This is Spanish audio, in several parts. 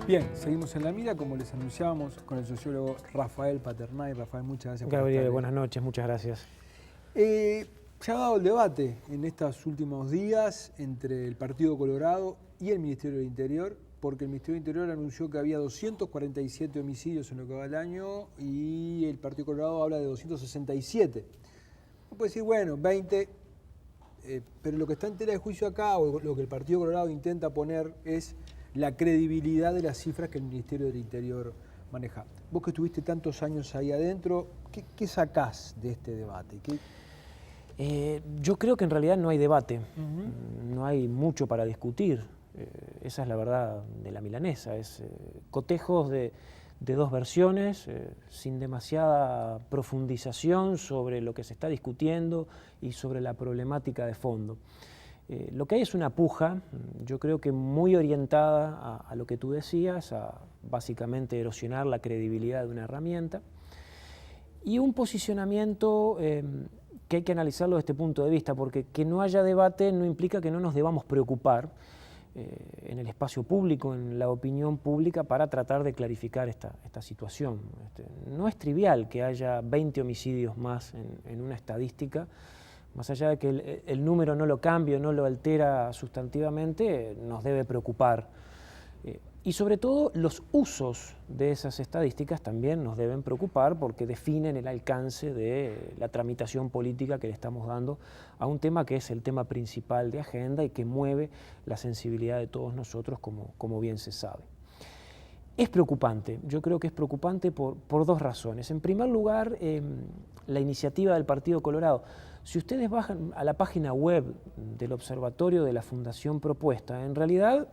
Bien, seguimos en la mira, como les anunciábamos, con el sociólogo Rafael Paternay. Rafael, muchas gracias por Gabriel, estar. buenas noches, muchas gracias. Se ha dado el debate en estos últimos días entre el Partido Colorado y el Ministerio del Interior, porque el Ministerio del Interior anunció que había 247 homicidios en lo que va del año y el Partido Colorado habla de 267. Uno puede decir, bueno, 20, pero lo que está en tela de juicio acá, o lo que el Partido Colorado intenta poner, es la credibilidad de las cifras que el Ministerio del Interior maneja. Vos que estuviste tantos años ahí adentro, ¿qué sacás de este debate? Yo creo que en realidad no hay debate, no hay mucho para discutir. Esa es la verdad de la milanesa, es cotejos de dos versiones, sin demasiada profundización sobre lo que se está discutiendo y sobre la problemática de fondo. Lo que hay es una puja, yo creo que muy orientada a lo que tú decías, a básicamente erosionar la credibilidad de una herramienta, y un posicionamiento que hay que analizarlo desde este punto de vista, porque que no haya debate no implica que no nos debamos preocupar en el espacio público, en la opinión pública, para tratar de clarificar esta situación. No es trivial que haya 20 homicidios más en una estadística. Más allá de que el número no lo cambie, no lo altera sustantivamente, nos debe preocupar. Y sobre todo los usos de esas estadísticas también nos deben preocupar porque definen el alcance de la tramitación política que le estamos dando a un tema que es el tema principal de agenda y que mueve la sensibilidad de todos nosotros, como bien se sabe. Es preocupante, yo creo que es preocupante por dos razones. En primer lugar, la iniciativa del Partido Colorado. Si ustedes bajan a la página web del observatorio de la Fundación Propuesta, en realidad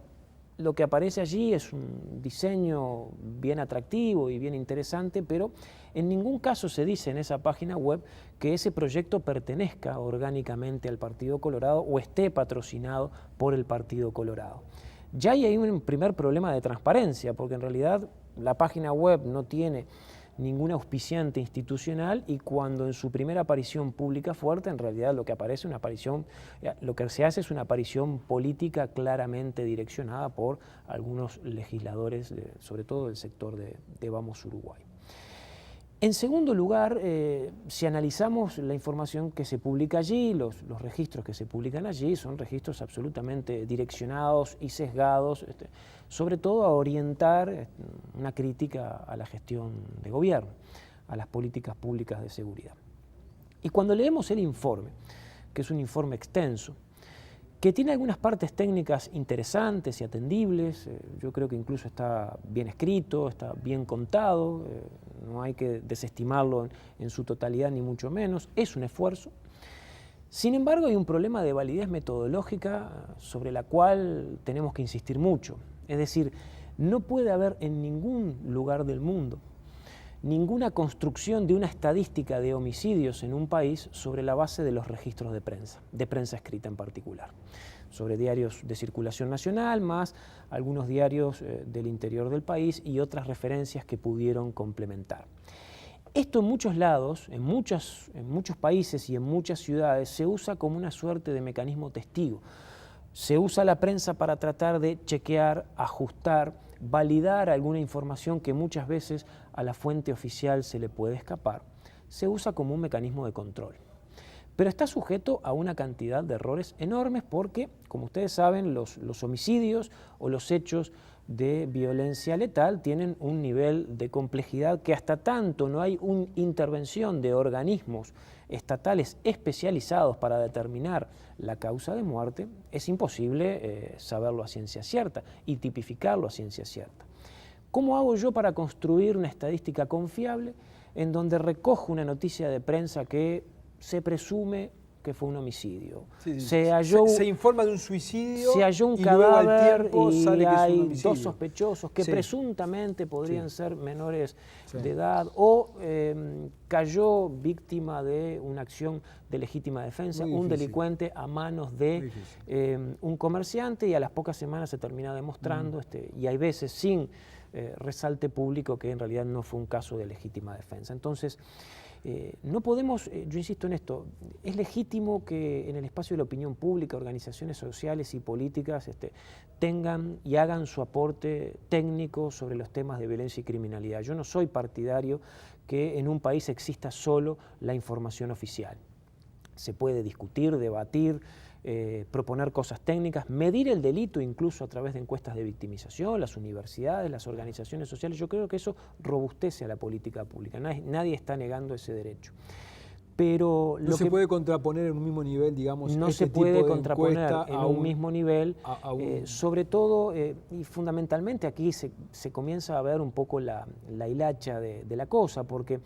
lo que aparece allí es un diseño bien atractivo y bien interesante, pero en ningún caso se dice en esa página web que ese proyecto pertenezca orgánicamente al Partido Colorado o esté patrocinado por el Partido Colorado. Ya hay un primer problema de transparencia, porque en realidad la página web no tiene ningún auspiciante institucional y cuando en su primera aparición pública fuerte, en realidad lo que aparece lo que se hace es una aparición política claramente direccionada por algunos legisladores, sobre todo del sector de Vamos Uruguay. En segundo lugar, si analizamos la información que se publica allí, los registros que se publican allí son registros absolutamente direccionados y sesgados, sobre todo a orientar una crítica a la gestión de gobierno, a las políticas públicas de seguridad. Y cuando leemos el informe, que es un informe extenso, que tiene algunas partes técnicas interesantes y atendibles, yo creo que incluso está bien escrito, está bien contado, no hay que desestimarlo en su totalidad ni mucho menos, es un esfuerzo. Sin embargo, hay un problema de validez metodológica sobre la cual tenemos que insistir mucho. Es decir, no puede haber en ningún lugar del mundo ninguna construcción de una estadística de homicidios en un país sobre la base de los registros de prensa escrita en particular, sobre diarios de circulación nacional, más algunos diarios del interior del país y otras referencias que pudieron complementar. Esto en muchos lados, en muchos países y en muchas ciudades se usa como una suerte de mecanismo testigo. Se usa la prensa para tratar de chequear, ajustar, validar alguna información que muchas veces a la fuente oficial se le puede escapar. Se usa como un mecanismo de control. Pero está sujeto a una cantidad de errores enormes porque, como ustedes saben, los homicidios o los hechos de violencia letal tienen un nivel de complejidad que hasta tanto no hay una intervención de organismos estatales especializados para determinar la causa de muerte, es imposible saberlo a ciencia cierta y tipificarlo a ciencia cierta. ¿Cómo hago yo para construir una estadística confiable en donde recojo una noticia de prensa que se presume que fue un homicidio? Se informa de un suicidio, se halló un y luego al cadáver tiempo y sale que es un hay homicidio. dos sospechosos que presuntamente podrían ser menores de edad, o cayó víctima de una acción de legítima defensa, un delincuente a manos de un comerciante, y a las pocas semanas se termina demostrando, y hay veces sin resalte público, que en realidad no fue un caso de legítima defensa. Entonces, No podemos, yo insisto en esto, es legítimo que en el espacio de la opinión pública, organizaciones sociales y políticas tengan y hagan su aporte técnico sobre los temas de violencia y criminalidad. Yo no soy partidario que en un país exista solo la información oficial. Se puede discutir, debatir, proponer cosas técnicas, medir el delito incluso a través de encuestas de victimización, las universidades, las organizaciones sociales. Yo creo que eso robustece a la política pública. Nadie está negando ese derecho. Pero no se puede contraponer en un mismo nivel, digamos, no este se puede tipo de contraponer encuesta en un mismo nivel, sobre todo y fundamentalmente aquí se comienza a ver un poco la hilacha de la cosa, porque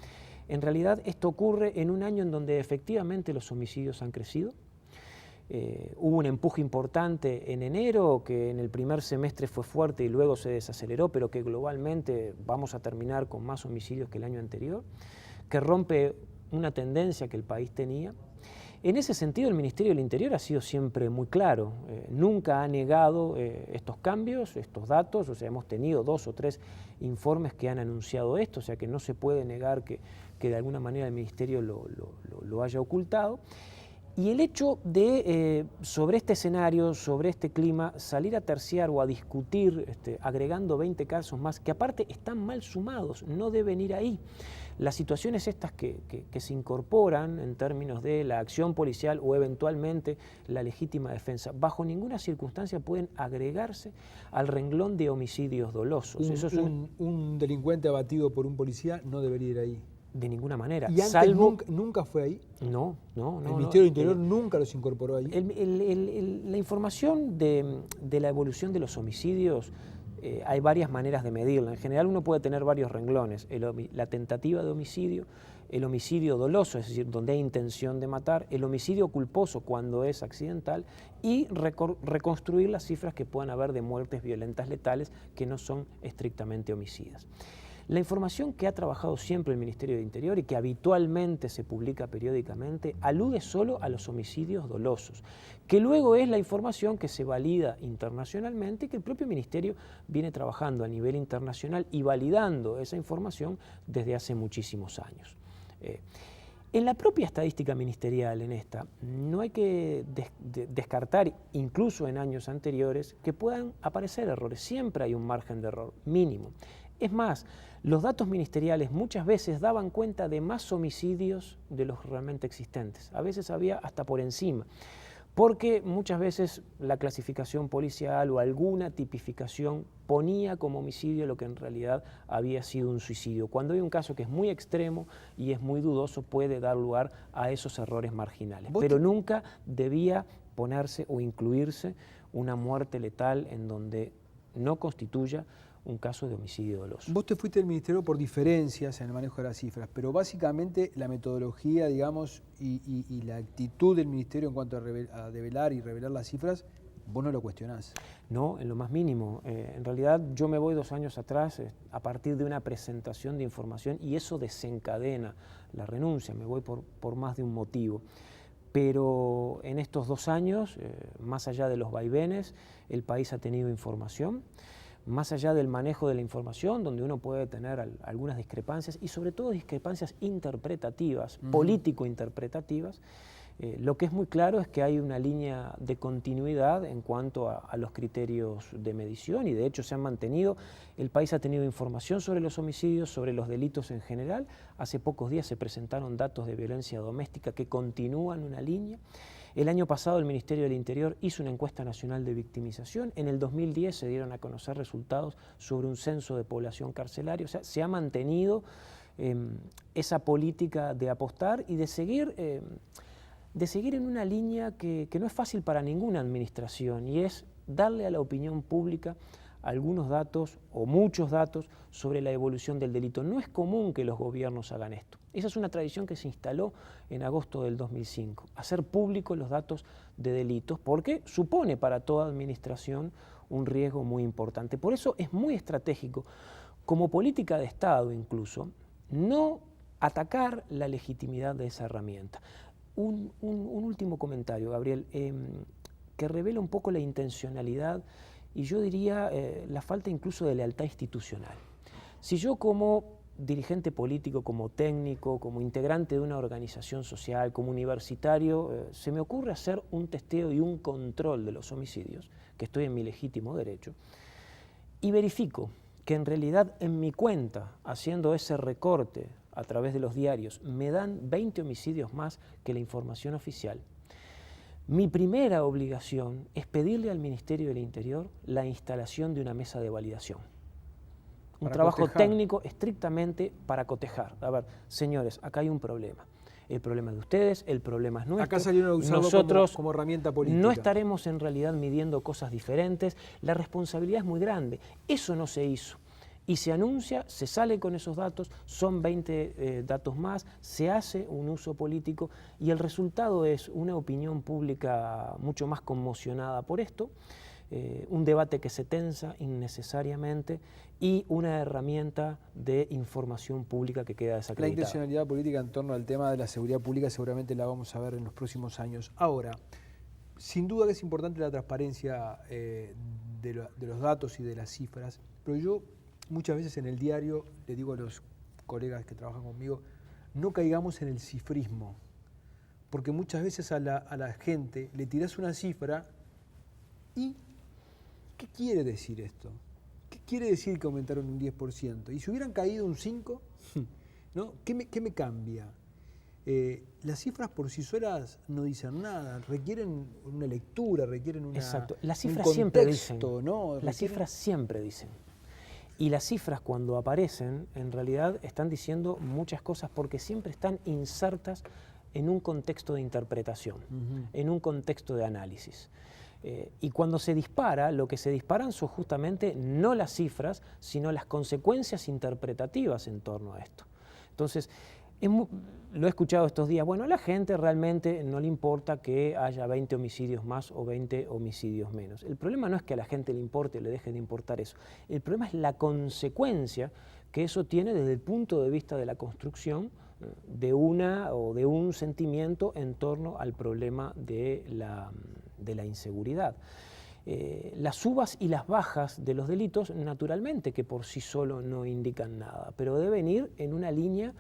en realidad esto ocurre en un año en donde efectivamente los homicidios han crecido. Hubo un empuje importante en enero, que en el primer semestre fue fuerte y luego se desaceleró, pero que globalmente vamos a terminar con más homicidios que el año anterior, que rompe una tendencia que el país tenía. En ese sentido, el Ministerio del Interior ha sido siempre muy claro, nunca ha negado estos cambios, estos datos, o sea, hemos tenido 2 o 3 informes que han anunciado esto, o sea que no se puede negar que de alguna manera el Ministerio lo haya ocultado. Y el hecho de, sobre este escenario, sobre este clima, salir a terciar o a discutir, agregando 20 casos más, que aparte están mal sumados, no deben ir ahí. Las situaciones estas que se incorporan en términos de la acción policial o eventualmente la legítima defensa, bajo ninguna circunstancia pueden agregarse al renglón de homicidios dolosos. Un delincuente abatido por un policía no debería ir ahí. De ninguna manera. ¿Y antes nunca fue ahí? No. ¿El Ministerio del Interior nunca los incorporó ahí? La información de la evolución de los homicidios, hay varias maneras de medirla. En general uno puede tener varios renglones. La tentativa de homicidio, el homicidio doloso, es decir, donde hay intención de matar, el homicidio culposo cuando es accidental y reconstruir las cifras que puedan haber de muertes violentas letales que no son estrictamente homicidas. La información que ha trabajado siempre el Ministerio de Interior y que habitualmente se publica periódicamente alude solo a los homicidios dolosos, que luego es la información que se valida internacionalmente y que el propio Ministerio viene trabajando a nivel internacional y validando esa información desde hace muchísimos años. En la propia estadística ministerial, en esta, no hay que descartar, incluso en años anteriores, que puedan aparecer errores. Siempre hay un margen de error mínimo. Es más, los datos ministeriales muchas veces daban cuenta de más homicidios de los realmente existentes. A veces había hasta por encima, porque muchas veces la clasificación policial o alguna tipificación ponía como homicidio lo que en realidad había sido un suicidio. Cuando hay un caso que es muy extremo y es muy dudoso, puede dar lugar a esos errores marginales. Pero nunca debía ponerse o incluirse una muerte letal en donde no constituya un caso de homicidio doloso. Vos te fuiste del Ministerio por diferencias en el manejo de las cifras, pero básicamente la metodología, digamos, y la actitud del Ministerio en cuanto a develar y revelar las cifras, vos no lo cuestionás. No, en lo más mínimo. En realidad yo me voy 2 años atrás a partir de una presentación de información y eso desencadena la renuncia, me voy por más de un motivo. Pero en estos 2 años, más allá de los vaivenes, el país ha tenido información. Más allá del manejo de la información, donde uno puede tener algunas discrepancias y sobre todo discrepancias interpretativas, político-interpretativas, lo que es muy claro es que hay una línea de continuidad en cuanto a los criterios de medición y de hecho se han mantenido. El país ha tenido información sobre los homicidios, sobre los delitos en general. Hace pocos días se presentaron datos de violencia doméstica que continúan una línea. El año pasado el Ministerio del Interior hizo una encuesta nacional de victimización. En el 2010 se dieron a conocer resultados sobre un censo de población carcelaria. O sea, se ha mantenido esa política de apostar y de seguir en una línea que no es fácil para ninguna administración y es darle a la opinión pública algunos datos o muchos datos sobre la evolución del delito. No es común que los gobiernos hagan esto. Esa es una tradición que se instaló en agosto del 2005, hacer públicos los datos de delitos, porque supone para toda administración un riesgo muy importante. Por eso es muy estratégico, como política de Estado incluso, no atacar la legitimidad de esa herramienta. Un último comentario, Gabriel, que revela un poco la intencionalidad y yo diría la falta incluso de lealtad institucional. Si yo como dirigente político, como técnico, como integrante de una organización social, como universitario, se me ocurre hacer un testeo y un control de los homicidios, que estoy en mi legítimo derecho, y verifico que en realidad en mi cuenta, haciendo ese recorte a través de los diarios, me dan 20 homicidios más que la información oficial. Mi primera obligación es pedirle al Ministerio del Interior la instalación de una mesa de validación. Un trabajo técnico estrictamente para cotejar. A ver, señores, acá hay un problema. El problema es de ustedes, el problema es nuestro. Acá salieron a usarlo nosotros como herramienta política. No estaremos en realidad midiendo cosas diferentes. La responsabilidad es muy grande. Eso no se hizo. Y se anuncia, se sale con esos datos, son 20 datos más, se hace un uso político y el resultado es una opinión pública mucho más conmocionada por esto, un debate que se tensa innecesariamente y una herramienta de información pública que queda desacreditada. La intencionalidad política en torno al tema de la seguridad pública seguramente la vamos a ver en los próximos años. Ahora, sin duda que es importante la transparencia de los datos y de las cifras, pero yo muchas veces en el diario le digo a los colegas que trabajan conmigo, no caigamos en el cifrismo, porque muchas veces a la gente le tirás una cifra y ¿qué quiere decir esto? ¿Qué quiere decir que aumentaron un 10%? Y si hubieran caído un 5%, ¿no? ¿Qué me cambia? Las cifras por sí solas no dicen nada, requieren una lectura, requieren una, exacto. Las cifras un contexto, siempre dicen, ¿no? Las cifras siempre dicen. Y las cifras cuando aparecen, en realidad están diciendo muchas cosas porque siempre están insertas en un contexto de interpretación, en un contexto de análisis. Y cuando se dispara, lo que se disparan son justamente no las cifras, sino las consecuencias interpretativas en torno a esto. Entonces, lo he escuchado estos días, bueno, a la gente realmente no le importa que haya 20 homicidios más o 20 homicidios menos. El problema no es que a la gente le importe o le deje de importar eso. El problema es la consecuencia que eso tiene desde el punto de vista de la construcción de una o de un sentimiento en torno al problema de la inseguridad. Las subas y las bajas de los delitos, naturalmente que por sí solo no indican nada, pero deben ir en una línea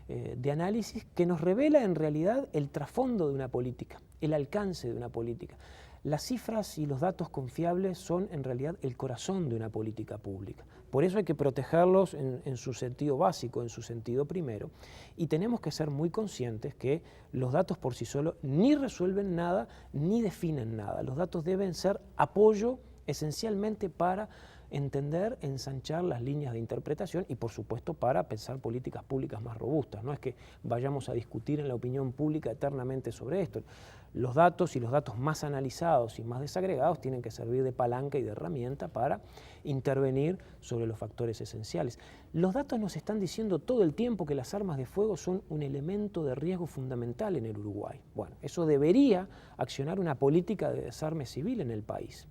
de análisis que nos revela en realidad el trasfondo de una política, el alcance de una política. Las cifras y los datos confiables son en realidad el corazón de una política pública. Por eso hay que protegerlos en su sentido básico, en su sentido primero. Y tenemos que ser muy conscientes que los datos por sí solos ni resuelven nada ni definen nada. Los datos deben ser apoyo esencialmente para entender, ensanchar las líneas de interpretación y por supuesto para pensar políticas públicas más robustas. No es que vayamos a discutir en la opinión pública eternamente sobre esto. Los datos y los datos más analizados y más desagregados tienen que servir de palanca y de herramienta para intervenir sobre los factores esenciales. Los datos nos están diciendo todo el tiempo que las armas de fuego son un elemento de riesgo fundamental en el Uruguay. Bueno, eso debería accionar una política de desarme civil en el país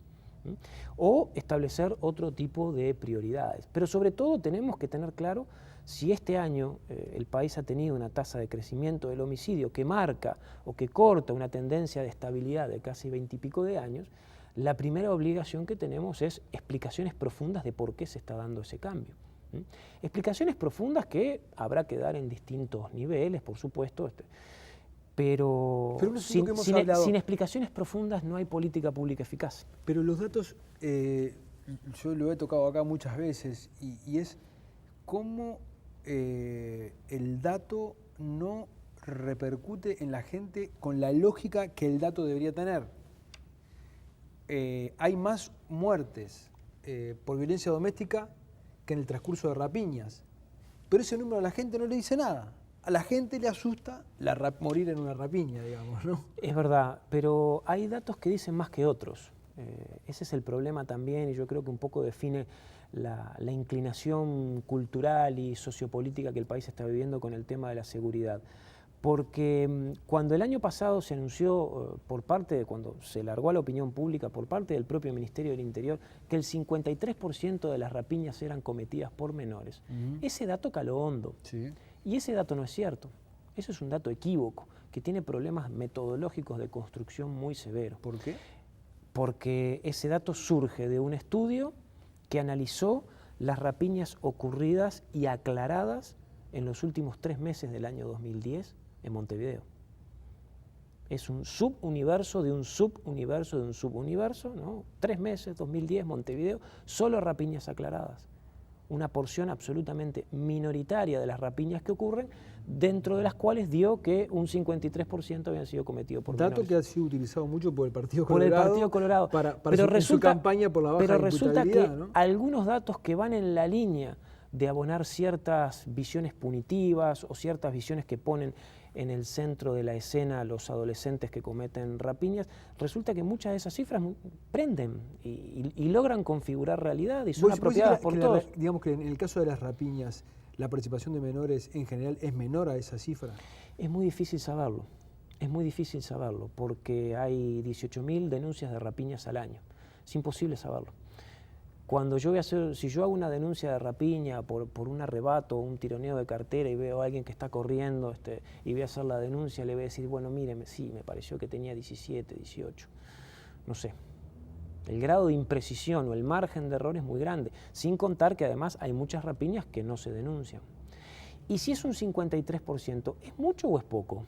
o establecer otro tipo de prioridades. Pero sobre todo tenemos que tener claro si este año el país ha tenido una tasa de crecimiento del homicidio que marca o que corta una tendencia de estabilidad de casi 20 y pico de años, la primera obligación que tenemos es explicaciones profundas de por qué se está dando ese cambio. Explicaciones profundas que habrá que dar en distintos niveles, por supuesto, pero sin explicaciones profundas no hay política pública eficaz. Pero los datos, yo lo he tocado acá muchas veces, y es cómo el dato no repercute en la gente con la lógica que el dato debería tener. Hay más muertes por violencia doméstica que en el transcurso de rapiñas, pero ese número a la gente no le dice nada. A la gente le asusta morir en una rapiña, digamos, ¿no? Es verdad, pero hay datos que dicen más que otros. Ese es el problema también, y yo creo que un poco define la inclinación cultural y sociopolítica que el país está viviendo con el tema de la seguridad. Porque cuando el año pasado se anunció cuando se largó a la opinión pública por parte del propio Ministerio del Interior que el 53% de las rapiñas eran cometidas por menores, ese dato caló hondo. Sí. Y ese dato no es cierto. Eso es un dato equívoco, que tiene problemas metodológicos de construcción muy severos. ¿Por qué? Porque ese dato surge de un estudio que analizó las rapiñas ocurridas y aclaradas en los últimos 3 meses del año 2010 en Montevideo. Es un subuniverso de un subuniverso de un subuniverso, ¿no? 3 meses, 2010, Montevideo, solo rapiñas aclaradas. Una porción absolutamente minoritaria de las rapiñas que ocurren, dentro de las cuales dio que un 53% habían sido cometidos por menores. Dato que ha sido utilizado mucho por el Partido Por Colorado. el Partido Colorado. Para su campaña por la baja pero resulta que imputabilidad, ¿no? algunos datos que van en la línea de abonar ciertas visiones punitivas o ciertas visiones que ponen en el centro de la escena a los adolescentes que cometen rapiñas, resulta que muchas de esas cifras prenden y logran configurar realidad y son apropiadas por todos. Digamos que en el caso de las rapiñas, la participación de menores en general es menor a esa cifra. Es muy difícil saberlo, porque hay 18.000 denuncias de rapiñas al año. Es imposible saberlo. Si yo hago una denuncia de rapiña por un arrebato o un tironeo de cartera y veo a alguien que está corriendo y voy a hacer la denuncia, le voy a decir, bueno, mire, sí, me pareció que tenía 17, 18, no sé. El grado de imprecisión o el margen de error es muy grande, sin contar que además hay muchas rapiñas que no se denuncian. Y si es un 53%, ¿es mucho o es poco?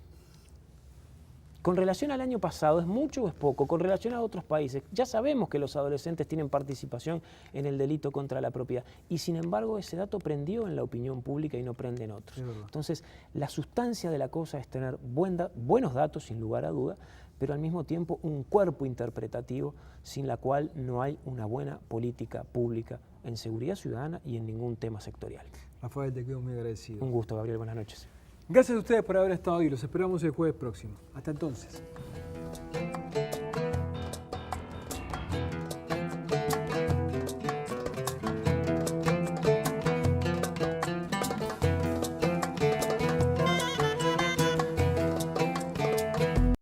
Con relación al año pasado, ¿es mucho o es poco? Con relación a otros países, ya sabemos que los adolescentes tienen participación en el delito contra la propiedad y sin embargo ese dato prendió en la opinión pública y no prende en otros. Entonces, la sustancia de la cosa es tener buenos datos, sin lugar a duda, pero al mismo tiempo un cuerpo interpretativo sin la cual no hay una buena política pública en seguridad ciudadana y en ningún tema sectorial. Rafael, te quedo muy agradecido. Un gusto, Gabriel, buenas noches. Gracias a ustedes por haber estado hoy. Los esperamos el jueves próximo. Hasta entonces.